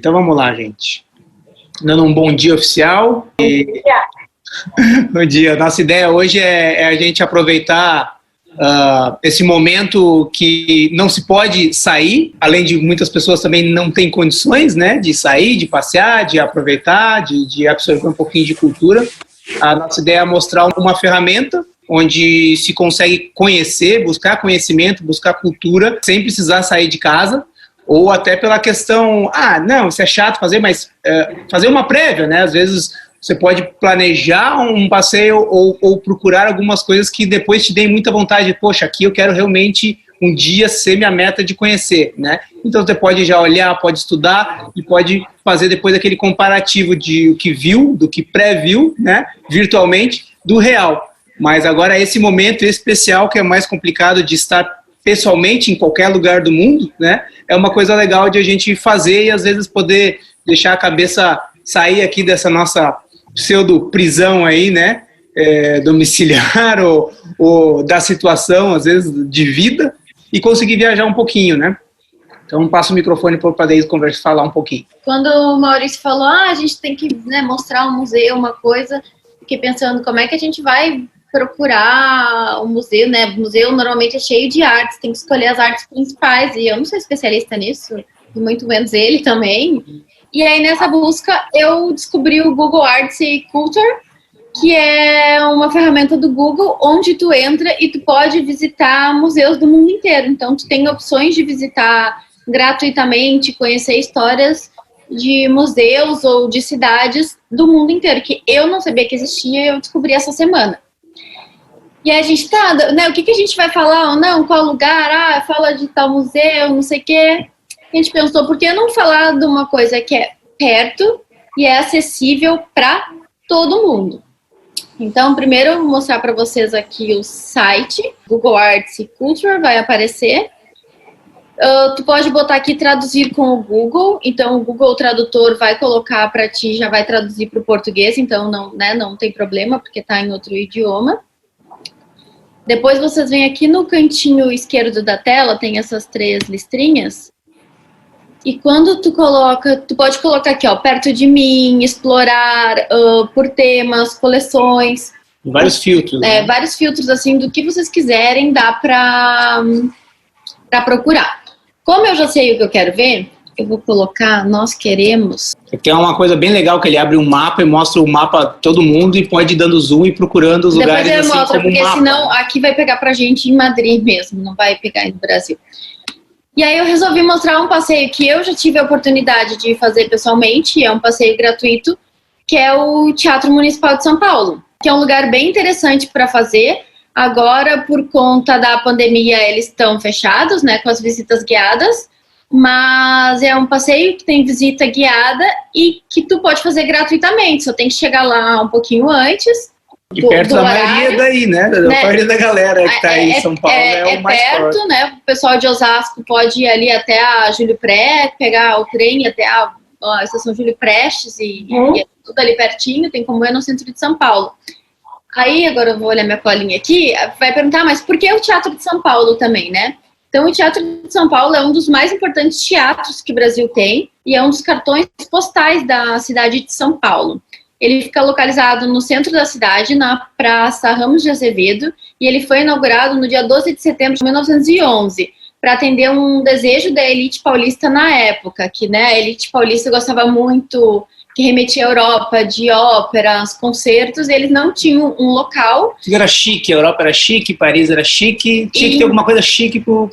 Então vamos lá, gente. Dando um bom dia oficial. Bom dia. Nossa ideia hoje é a gente aproveitar esse momento que não se pode sair, além de muitas pessoas também não têm condições, né, de sair, de passear, de aproveitar, de absorver um pouquinho de cultura. A nossa ideia é mostrar uma ferramenta onde se consegue conhecer, buscar conhecimento, buscar cultura, sem precisar sair de casa. Ou até pela questão, não, isso é chato fazer, mas fazer uma prévia, né? Às vezes você pode planejar um passeio ou procurar algumas coisas que depois te deem muita vontade. Poxa, aqui eu quero realmente um dia ser minha meta de conhecer, né? Então você pode já olhar, pode estudar e pode fazer depois aquele comparativo de o que viu, do que pré-viu, né? Virtualmente, do real. Mas agora esse momento especial que é mais complicado de estar pessoalmente em qualquer lugar do mundo, né? É uma coisa legal de a gente fazer e às vezes poder deixar a cabeça sair aqui dessa nossa pseudo-prisão aí, né? Domiciliar ou da situação, às vezes, de vida e conseguir viajar um pouquinho, né? Então, passo o microfone para a Deise falar um pouquinho. Quando o Maurício falou, a gente tem que, né, mostrar um museu, uma coisa, fiquei pensando como é que a gente vai procurar o museu, né? O museu normalmente é cheio de artes, tem que escolher as artes principais, e eu não sou especialista nisso, e muito menos ele também. E aí, nessa busca, eu descobri o Google Arts e Culture, que é uma ferramenta do Google, onde tu entra e tu pode visitar museus do mundo inteiro. Então, tu tem opções de visitar gratuitamente, conhecer histórias de museus ou de cidades do mundo inteiro, que eu não sabia que existia e eu descobri essa semana. E aí a gente né, o que a gente vai falar ou não, qual lugar, fala de tal museu, não sei o quê. A gente pensou, por que não falar de uma coisa que é perto e é acessível para todo mundo? Então, primeiro eu vou mostrar para vocês aqui o site, Google Arts e Culture, vai aparecer. Tu pode botar aqui traduzir com o Google, então o Google Tradutor vai colocar para ti, já vai traduzir para o português, então não tem problema, porque está em outro idioma. Depois vocês vêm aqui no cantinho esquerdo da tela, tem essas 3 listrinhas. E quando tu pode colocar aqui, ó, perto de mim, explorar por temas, coleções. Vários filtros. Né? Vários filtros, assim, do que vocês quiserem, dá pra procurar. Como eu já sei o que eu quero ver, eu vou colocar, nós queremos... Aqui é uma coisa bem legal, que ele abre um mapa e mostra o mapa todo mundo e pode ir dando zoom e procurando os lugares assim como um mapa. Porque senão aqui vai pegar pra gente em Madrid mesmo, não vai pegar no Brasil. E aí eu resolvi mostrar um passeio que eu já tive a oportunidade de fazer pessoalmente, é um passeio gratuito, que é o Teatro Municipal de São Paulo, que é um lugar bem interessante para fazer. Agora, por conta da pandemia, eles estão fechados, né, com as visitas guiadas, mas é um passeio que tem visita guiada e que tu pode fazer gratuitamente, só tem que chegar lá um pouquinho antes. E perto da maioria daí, né? Da maioria da galera que tá aí em São Paulo é o mais perto, forte. Né? O pessoal de Osasco pode ir ali até a Júlio Pré, pegar o trem até a estação Júlio Prestes e é tudo ali pertinho, tem como ir no centro de São Paulo. Aí, agora eu vou olhar minha colinha aqui, vai perguntar, mas por que o Teatro de São Paulo também, né? Então, o Teatro de São Paulo é um dos mais importantes teatros que o Brasil tem e é um dos cartões postais da cidade de São Paulo. Ele fica localizado no centro da cidade, na Praça Ramos de Azevedo, e ele foi inaugurado no dia 12 de setembro de 1911, para atender um desejo da elite paulista na época, que, né, a elite paulista gostava muito, que remetia à Europa, de óperas, concertos, e eles não tinham um local. Era chique, a Europa era chique, Paris era chique, tinha que ter alguma coisa chique pro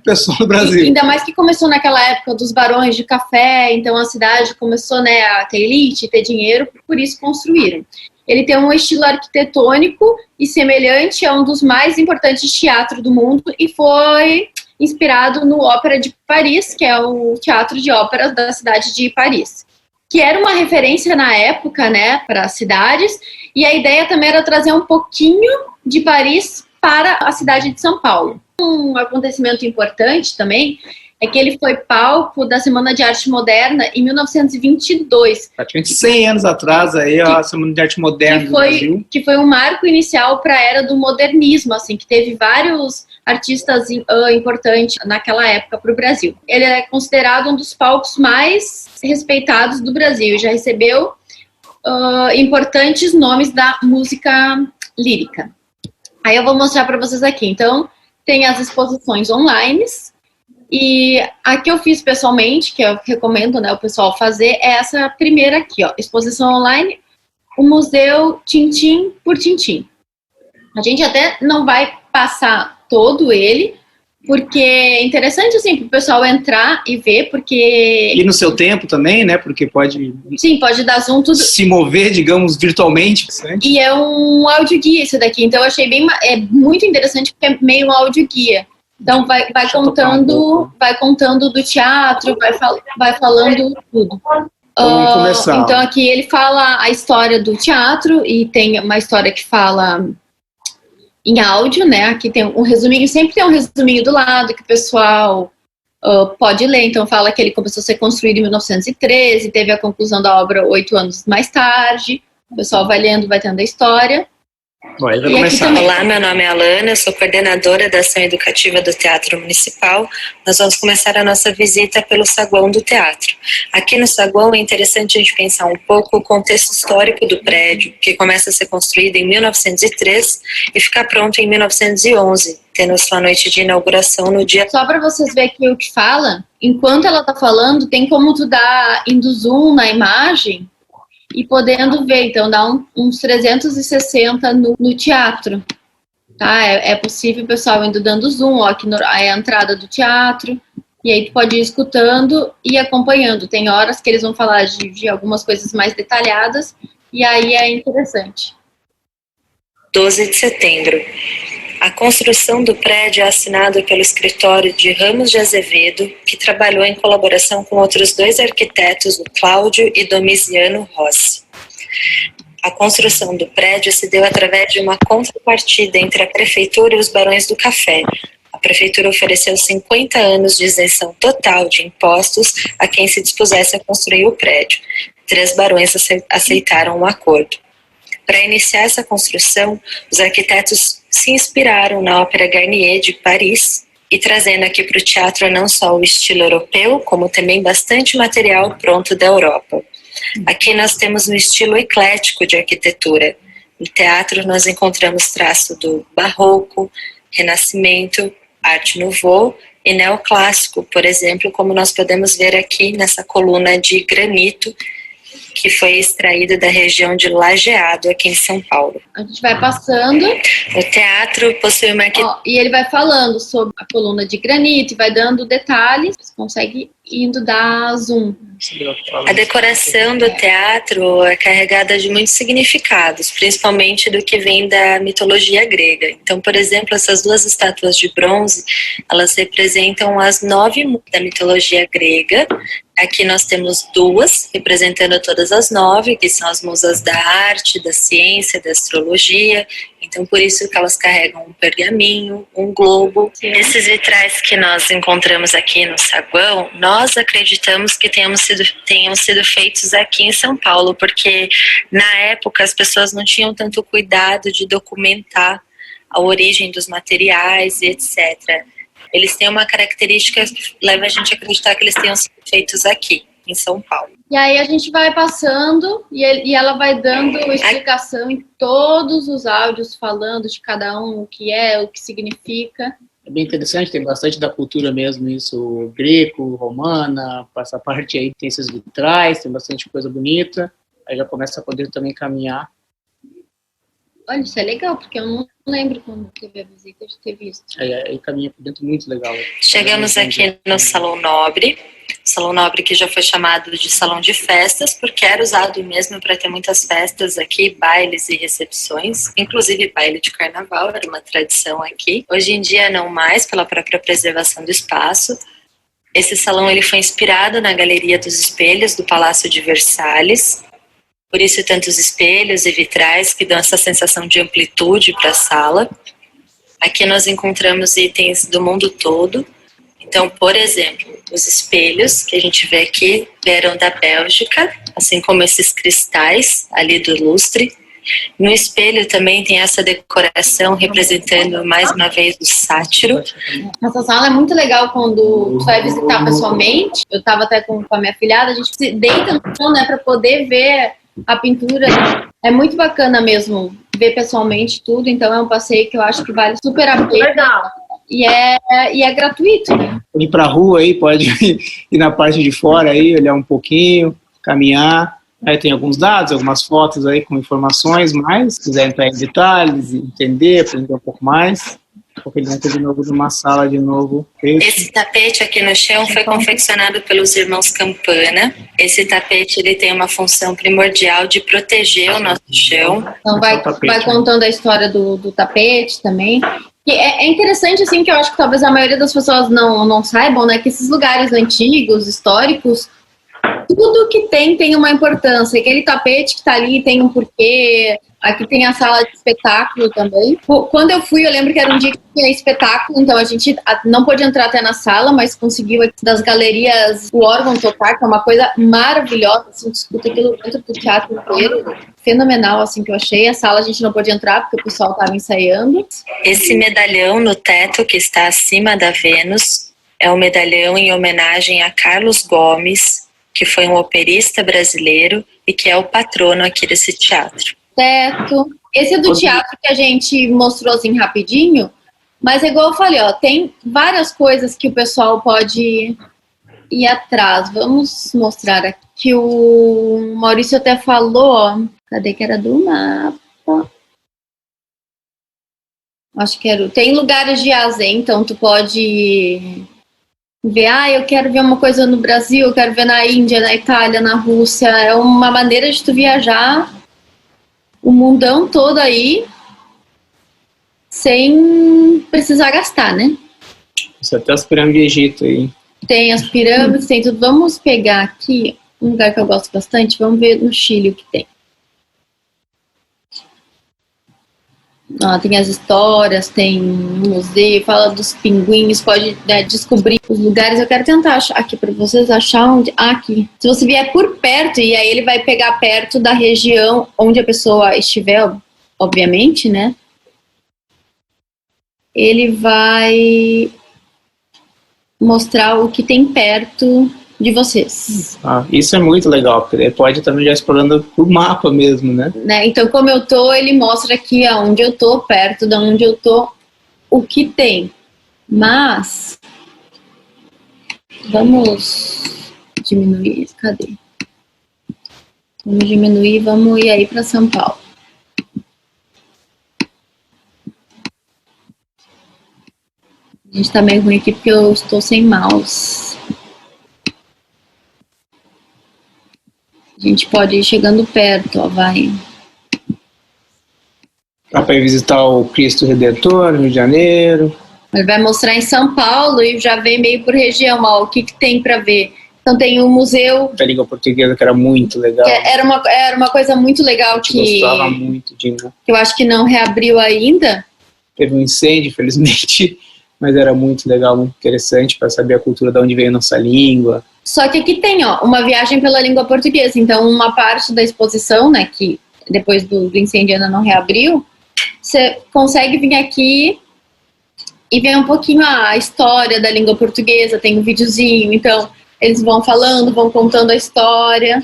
pessoal do Brasil. Ainda mais que começou naquela época dos barões de café, então a cidade começou, né, a ter elite, ter dinheiro, por isso construíram. Ele tem um estilo arquitetônico e semelhante a um dos mais importantes teatros do mundo e foi inspirado no Ópera de Paris, que é o teatro de óperas da cidade de Paris, que era uma referência na época, né, para as cidades, e a ideia também era trazer um pouquinho de Paris para a cidade de São Paulo. Um acontecimento importante também é que ele foi palco da Semana de Arte Moderna em 1922. Praticamente 100 anos atrás, aí, a Semana de Arte Moderna do Brasil. Que foi um marco inicial para a era do modernismo, assim, que teve vários artistas importantes naquela época para o Brasil. Ele é considerado um dos palcos mais respeitados do Brasil e já recebeu importantes nomes da música lírica. Aí eu vou mostrar para vocês aqui. Então, tem as exposições online. E a que eu fiz pessoalmente, que eu recomendo, né, o pessoal fazer, é essa primeira aqui, ó, exposição online, o Museu Tintim por Tintim. A gente até não vai passar todo ele, porque é interessante, assim, para o pessoal entrar e ver, porque... E no seu tempo também, né, porque pode... Sim, pode dar zoom, tudo... Se mover, digamos, virtualmente. E é um audioguia esse daqui, então eu achei muito interessante, porque é meio um audioguia. Então vai contando do teatro, vai falando tudo. Vamos começar. Então aqui ele fala a história do teatro e tem uma história que fala em áudio, né? Aqui tem um resuminho, sempre tem um resuminho do lado que o pessoal pode ler. Então fala que ele começou a ser construído em 1913, teve a conclusão da obra 8 anos mais tarde. O pessoal vai lendo, vai tendo a história. Bom, ele vai começar. Olá, meu nome é Alana, eu sou coordenadora da ação educativa do Teatro Municipal. Nós vamos começar a nossa visita pelo saguão do teatro. Aqui no saguão é interessante a gente pensar um pouco o contexto histórico do prédio, que começa a ser construído em 1903 e fica pronto em 1911, tendo sua noite de inauguração no dia... Só para vocês verem aqui o que fala, enquanto ela tá falando, tem como tu dar indo zoom na imagem e podendo ver, então dá uns 360 no teatro, tá? É possível, pessoal, indo dando zoom, ó, aqui é a entrada do teatro, e aí tu pode ir escutando e acompanhando. Tem horas que eles vão falar de algumas coisas mais detalhadas, e aí é interessante. 12 de setembro. A construção do prédio é assinada pelo escritório de Ramos de Azevedo, que trabalhou em colaboração com outros 2 arquitetos, o Cláudio e Domiciano Rossi. A construção do prédio se deu através de uma contrapartida entre a Prefeitura e os Barões do Café. A Prefeitura ofereceu 50 anos de isenção total de impostos a quem se dispusesse a construir o prédio. 3 barões aceitaram o acordo. Para iniciar essa construção, os arquitetos se inspiraram na Ópera Garnier de Paris e trazendo aqui para o teatro não só o estilo europeu, como também bastante material pronto da Europa. Aqui nós temos um estilo eclético de arquitetura. No teatro nós encontramos traço do barroco, renascimento, arte nouveau e neoclássico, por exemplo, como nós podemos ver aqui nessa coluna de granito, que foi extraída da região de Lajeado, aqui em São Paulo. A gente vai passando. O teatro possui uma... e ele vai falando sobre a coluna de granito e vai dando detalhes. Você consegue indo dar zoom. A decoração do teatro é carregada de muitos significados, principalmente do que vem da mitologia grega. Então, por exemplo, essas 2 estátuas de bronze, elas representam as 9 da mitologia grega. Aqui nós temos 2, representando todas as 9, que são as musas da arte, da ciência, da astrologia. Então, por isso que elas carregam um pergaminho, um globo. Esses vitrais que nós encontramos aqui no saguão, nós acreditamos que tenham sido feitos aqui em São Paulo, porque na época as pessoas não tinham tanto cuidado de documentar a origem dos materiais e etc. Eles têm uma característica que leva a gente a acreditar que eles tenham sido feitos aqui, em São Paulo. E aí a gente vai passando e ela vai dando explicação em todos os áudios, falando de cada um, o que é, o que significa. É bem interessante, tem bastante da cultura mesmo, isso, greco, romana, essa parte aí tem esses vitrais, tem bastante coisa bonita, aí já começa a poder também caminhar. Olha, isso é legal, porque eu não lembro quando teve a visita de ter visto. Aí caminha por dentro, muito legal. Chegamos aqui no Salão Nobre. Salão Nobre que já foi chamado de Salão de Festas, porque era usado mesmo para ter muitas festas aqui, bailes e recepções, inclusive baile de carnaval, era uma tradição aqui. Hoje em dia não mais, pela própria preservação do espaço. Esse salão ele foi inspirado na Galeria dos Espelhos do Palácio de Versalhes. Por isso, tantos espelhos e vitrais que dão essa sensação de amplitude para a sala. Aqui nós encontramos itens do mundo todo. Então, por exemplo, os espelhos que a gente vê aqui vieram da Bélgica, assim como esses cristais ali do lustre. No espelho também tem essa decoração representando mais uma vez o sátiro. Essa sala é muito legal quando tu vai visitar pessoalmente. Eu estava até com a minha filhada, a gente se deita no chão, né, para poder ver a pintura. É muito bacana mesmo ver pessoalmente tudo, então é um passeio que eu acho que vale super a pena. Legal. E é gratuito, né? Pode ir pra rua aí, pode ir na parte de fora aí, olhar um pouquinho, caminhar. Aí tem alguns dados, algumas fotos aí com informações, mas se quiser entrar em detalhes, entender, aprender um pouco mais, porque ele entra de novo numa sala de novo. Esse tapete aqui no chão foi confeccionado pelos irmãos Campana. Esse tapete ele tem uma função primordial de proteger o nosso chão. Então vai contando a história do tapete também. E é interessante, assim, que eu acho que talvez a maioria das pessoas não saibam, né, que esses lugares antigos, históricos, tudo que tem uma importância. Aquele tapete que tá ali tem um porquê. Aqui tem a sala de espetáculo também. Quando eu fui, eu lembro que era um dia que tinha espetáculo, então a gente não pôde entrar até na sala, mas conseguiu aqui das galerias o órgão tocar, que é uma coisa maravilhosa, assim, escuta aquilo dentro do teatro inteiro. Fenomenal, assim, que eu achei. A sala a gente não pôde entrar porque o pessoal estava ensaiando. Esse medalhão no teto que está acima da Vênus é um medalhão em homenagem a Carlos Gomes, que foi um operista brasileiro e que é o patrono aqui desse teatro. Teto. Esse é do teatro que a gente mostrou assim rapidinho, mas é igual eu falei, ó, tem várias coisas que o pessoal pode ir atrás. Vamos mostrar aqui. O Maurício até falou, ó, cadê que era do mapa? Acho que era. Tem lugares de Azen, então tu pode ver, eu quero ver uma coisa no Brasil, eu quero ver na Índia, na Itália, na Rússia. É uma maneira de tu viajar o mundão todo aí sem precisar gastar, né? Isso até as pirâmides do Egito aí. Tem as pirâmides, tem tudo. Vamos pegar aqui um lugar que eu gosto bastante, vamos ver no Chile o que tem. Tem as histórias, tem um museu, fala dos pinguins, pode descobrir os lugares. Eu quero tentar achar aqui para vocês achar onde. Aqui. Se você vier por perto, e aí ele vai pegar perto da região onde a pessoa estiver, obviamente, né? Ele vai mostrar o que tem perto de vocês. Isso é muito legal, porque ele pode também já explorando por mapa mesmo, né? Então, como eu tô, ele mostra aqui aonde eu tô, perto de onde eu tô, o que tem. Mas, vamos diminuir, cadê? Vamos diminuir, vamos ir aí para São Paulo. A gente tá meio ruim aqui porque eu estou sem mouse. A gente pode ir chegando perto, ó, vai. Dá para ir visitar o Cristo Redentor no Rio de Janeiro. Ele vai mostrar em São Paulo e já vem meio por região, ó, o que tem para ver. Então tem o museu Da língua portuguesa, que era muito legal. Era uma coisa muito legal que gostava muito de... que eu acho que não reabriu ainda. Teve um incêndio, infelizmente, mas era muito legal, muito interessante para saber a cultura de onde veio a nossa língua. Só que aqui tem, ó, uma viagem pela língua portuguesa. Então, uma parte da exposição, né, que depois do incêndio ainda não reabriu, você consegue vir aqui e ver um pouquinho a história da língua portuguesa. Tem um videozinho, então eles vão falando, vão contando a história.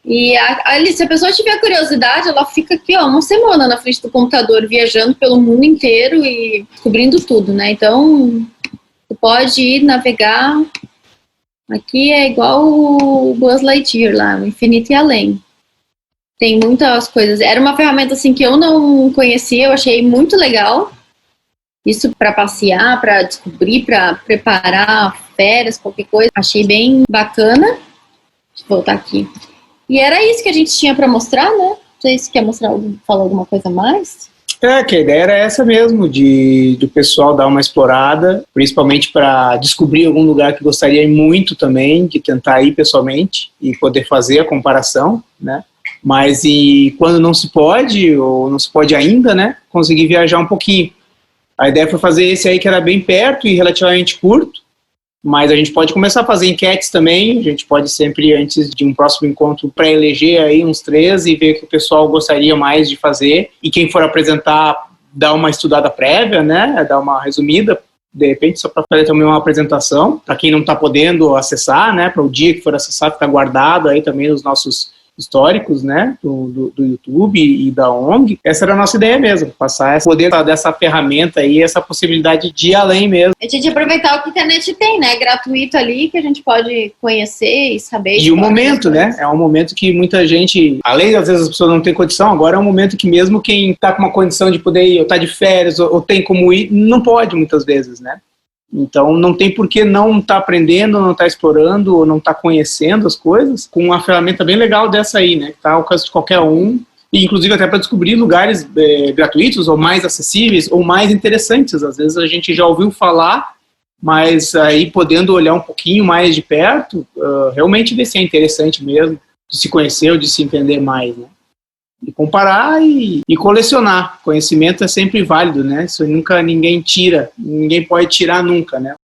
E ali, se a pessoa tiver curiosidade, ela fica aqui, ó, uma semana na frente do computador, viajando pelo mundo inteiro e descobrindo tudo, né? Então, você pode ir navegar. Aqui é igual o Buzz Lightyear lá, o infinito e além. Tem muitas coisas. Era uma ferramenta assim que eu não conhecia, eu achei muito legal. Isso para passear, para descobrir, para preparar férias, qualquer coisa. Achei bem bacana. Deixa eu voltar aqui. E era isso que a gente tinha para mostrar, né? Não sei se quer falar alguma coisa a mais. Que a ideia era essa mesmo, do pessoal dar uma explorada, principalmente para descobrir algum lugar que gostaria muito também, de tentar ir pessoalmente e poder fazer a comparação, né? Mas e quando não se pode, ou não se pode ainda, né? Conseguir viajar um pouquinho. A ideia foi fazer esse aí que era bem perto e relativamente curto, Mas a gente pode começar a fazer enquetes também, a gente pode sempre, antes de um próximo encontro, pré-eleger aí uns 3 e ver o que o pessoal gostaria mais de fazer. E quem for apresentar, dar uma estudada prévia, né? Dar uma resumida, de repente, só para fazer também uma apresentação, para quem não está podendo acessar, né? Para o dia que for acessar, ficar guardado aí também nos nossos históricos, né, do YouTube e da ONG. Essa era a nossa ideia mesmo, passar esse poder dessa ferramenta aí, essa possibilidade de ir além mesmo. A gente aproveitar o que a internet tem, né, gratuito ali, que a gente pode conhecer e saber. E o momento, né, é um momento que muita gente, além às vezes as pessoas não têm condição, agora é um momento que mesmo quem está com uma condição de poder ir, ou está de férias, ou tem como ir, não pode muitas vezes, né. Então, não tem por que não estar aprendendo, não estar explorando, ou não estar conhecendo as coisas com uma ferramenta bem legal dessa aí, né? Que está ao alcance de qualquer um, e inclusive até para descobrir lugares gratuitos, ou mais acessíveis, ou mais interessantes. Às vezes a gente já ouviu falar, mas aí podendo olhar um pouquinho mais de perto, realmente ver se é interessante mesmo, de se conhecer ou de se entender mais, né? E comparar e colecionar. Conhecimento é sempre válido, né? Isso nunca ninguém tira, ninguém pode tirar nunca, né?